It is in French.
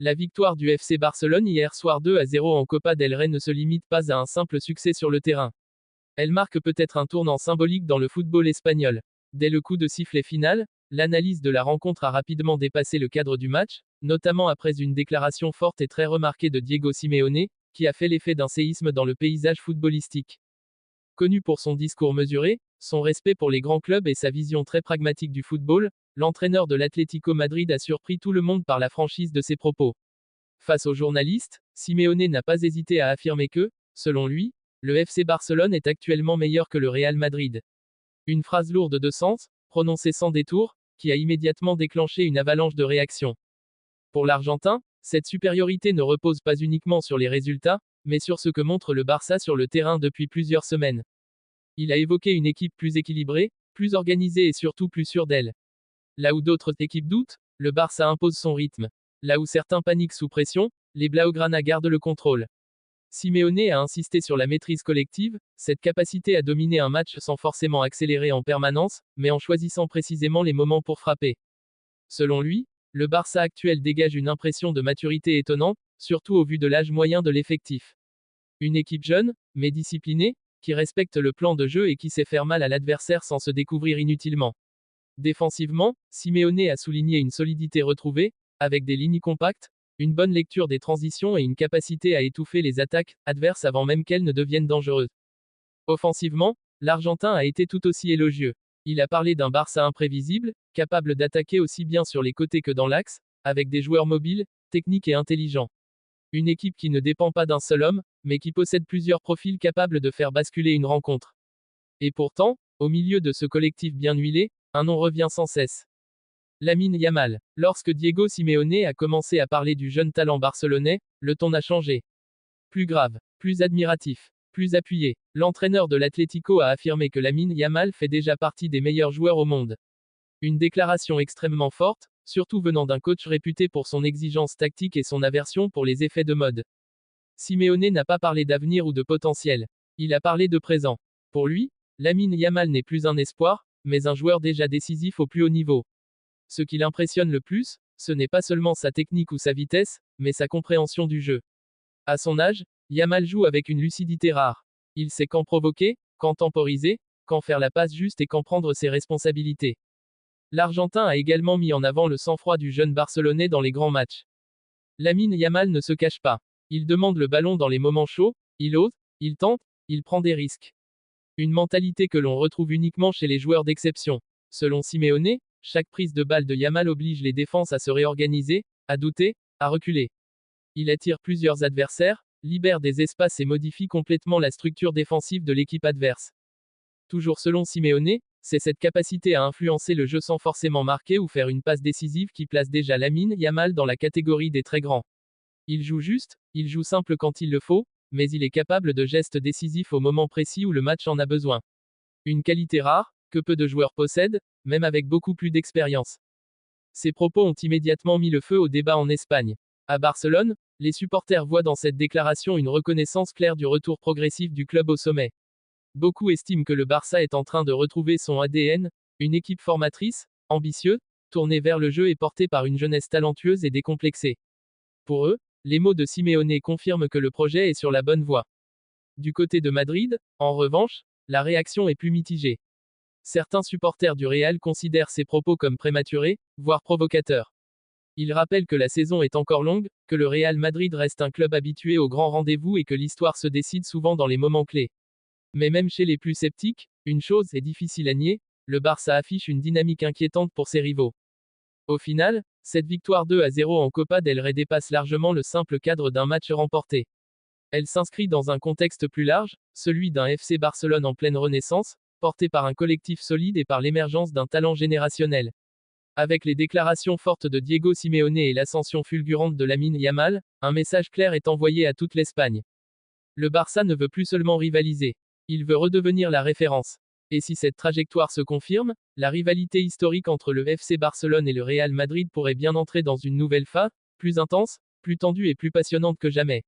La victoire du FC Barcelone hier soir 2-0 en Copa del Rey ne se limite pas à un simple succès sur le terrain. Elle marque peut-être un tournant symbolique dans le football espagnol. Dès le coup de sifflet final, l'analyse de la rencontre a rapidement dépassé le cadre du match, notamment après une déclaration forte et très remarquée de Diego Simeone, qui a fait l'effet d'un séisme dans le paysage footballistique. Connu pour son discours mesuré, son respect pour les grands clubs et sa vision très pragmatique du football, l'entraîneur de l'Atlético Madrid a surpris tout le monde par la franchise de ses propos. Face aux journalistes, Simeone n'a pas hésité à affirmer que, selon lui, le FC Barcelone est actuellement meilleur que le Real Madrid. Une phrase lourde de sens, prononcée sans détour, qui a immédiatement déclenché une avalanche de réactions. Pour l'Argentin, cette supériorité ne repose pas uniquement sur les résultats, mais sur ce que montre le Barça sur le terrain depuis plusieurs semaines. Il a évoqué une équipe plus équilibrée, plus organisée et surtout plus sûre d'elle. Là où d'autres équipes doutent, le Barça impose son rythme. Là où certains paniquent sous pression, les Blaugrana gardent le contrôle. Simeone a insisté sur la maîtrise collective, cette capacité à dominer un match sans forcément accélérer en permanence, mais en choisissant précisément les moments pour frapper. Selon lui, le Barça actuel dégage une impression de maturité étonnante, surtout au vu de l'âge moyen de l'effectif. Une équipe jeune, mais disciplinée, qui respecte le plan de jeu et qui sait faire mal à l'adversaire sans se découvrir inutilement. Défensivement, Simeone a souligné une solidité retrouvée, avec des lignes compactes, une bonne lecture des transitions et une capacité à étouffer les attaques adverses avant même qu'elles ne deviennent dangereuses. Offensivement, l'Argentin a été tout aussi élogieux. Il a parlé d'un Barça imprévisible, capable d'attaquer aussi bien sur les côtés que dans l'axe, avec des joueurs mobiles, techniques et intelligents. Une équipe qui ne dépend pas d'un seul homme, mais qui possède plusieurs profils capables de faire basculer une rencontre. Et pourtant, au milieu de ce collectif bien huilé, un nom revient sans cesse. Lamine Yamal. Lorsque Diego Simeone a commencé à parler du jeune talent barcelonais, le ton a changé. Plus grave, plus admiratif, plus appuyé. L'entraîneur de l'Atlético a affirmé que Lamine Yamal fait déjà partie des meilleurs joueurs au monde. Une déclaration extrêmement forte, surtout venant d'un coach réputé pour son exigence tactique et son aversion pour les effets de mode. Simeone n'a pas parlé d'avenir ou de potentiel. Il a parlé de présent. Pour lui, Lamine Yamal n'est plus un espoir, mais un joueur déjà décisif au plus haut niveau. Ce qui l'impressionne le plus, ce n'est pas seulement sa technique ou sa vitesse, mais sa compréhension du jeu. À son âge, Yamal joue avec une lucidité rare. Il sait quand provoquer, quand temporiser, quand faire la passe juste et quand prendre ses responsabilités. L'Argentin a également mis en avant le sang-froid du jeune Barcelonais dans les grands matchs. Lamine Yamal ne se cache pas. Il demande le ballon dans les moments chauds, il ose, il tente, il prend des risques. Une mentalité que l'on retrouve uniquement chez les joueurs d'exception. Selon Simeone, chaque prise de balle de Yamal oblige les défenses à se réorganiser, à douter, à reculer. Il attire plusieurs adversaires, libère des espaces et modifie complètement la structure défensive de l'équipe adverse. Toujours selon Simeone, c'est cette capacité à influencer le jeu sans forcément marquer ou faire une passe décisive qui place déjà Lamine Yamal dans la catégorie des très grands. Il joue juste, il joue simple quand il le faut, mais il est capable de gestes décisifs au moment précis où le match en a besoin. Une qualité rare, que peu de joueurs possèdent, même avec beaucoup plus d'expérience. Ces propos ont immédiatement mis le feu au débat en Espagne. À Barcelone, les supporters voient dans cette déclaration une reconnaissance claire du retour progressif du club au sommet. Beaucoup estiment que le Barça est en train de retrouver son ADN, une équipe formatrice, ambitieuse, tournée vers le jeu et portée par une jeunesse talentueuse et décomplexée. Pour eux, les mots de Simeone confirment que le projet est sur la bonne voie. Du côté de Madrid, en revanche, la réaction est plus mitigée. Certains supporters du Real considèrent ces propos comme prématurés, voire provocateurs. Ils rappellent que la saison est encore longue, que le Real Madrid reste un club habitué aux grands rendez-vous et que l'histoire se décide souvent dans les moments clés. Mais même chez les plus sceptiques, une chose est difficile à nier, le Barça affiche une dynamique inquiétante pour ses rivaux. Au final, cette victoire 2-0 en Copa del Rey dépasse largement le simple cadre d'un match remporté. Elle s'inscrit dans un contexte plus large, celui d'un FC Barcelone en pleine renaissance, porté par un collectif solide et par l'émergence d'un talent générationnel. Avec les déclarations fortes de Diego Simeone et l'ascension fulgurante de Lamine Yamal, un message clair est envoyé à toute l'Espagne. Le Barça ne veut plus seulement rivaliser. Il veut redevenir la référence. Et si cette trajectoire se confirme, la rivalité historique entre le FC Barcelone et le Real Madrid pourrait bien entrer dans une nouvelle phase, plus intense, plus tendue et plus passionnante que jamais.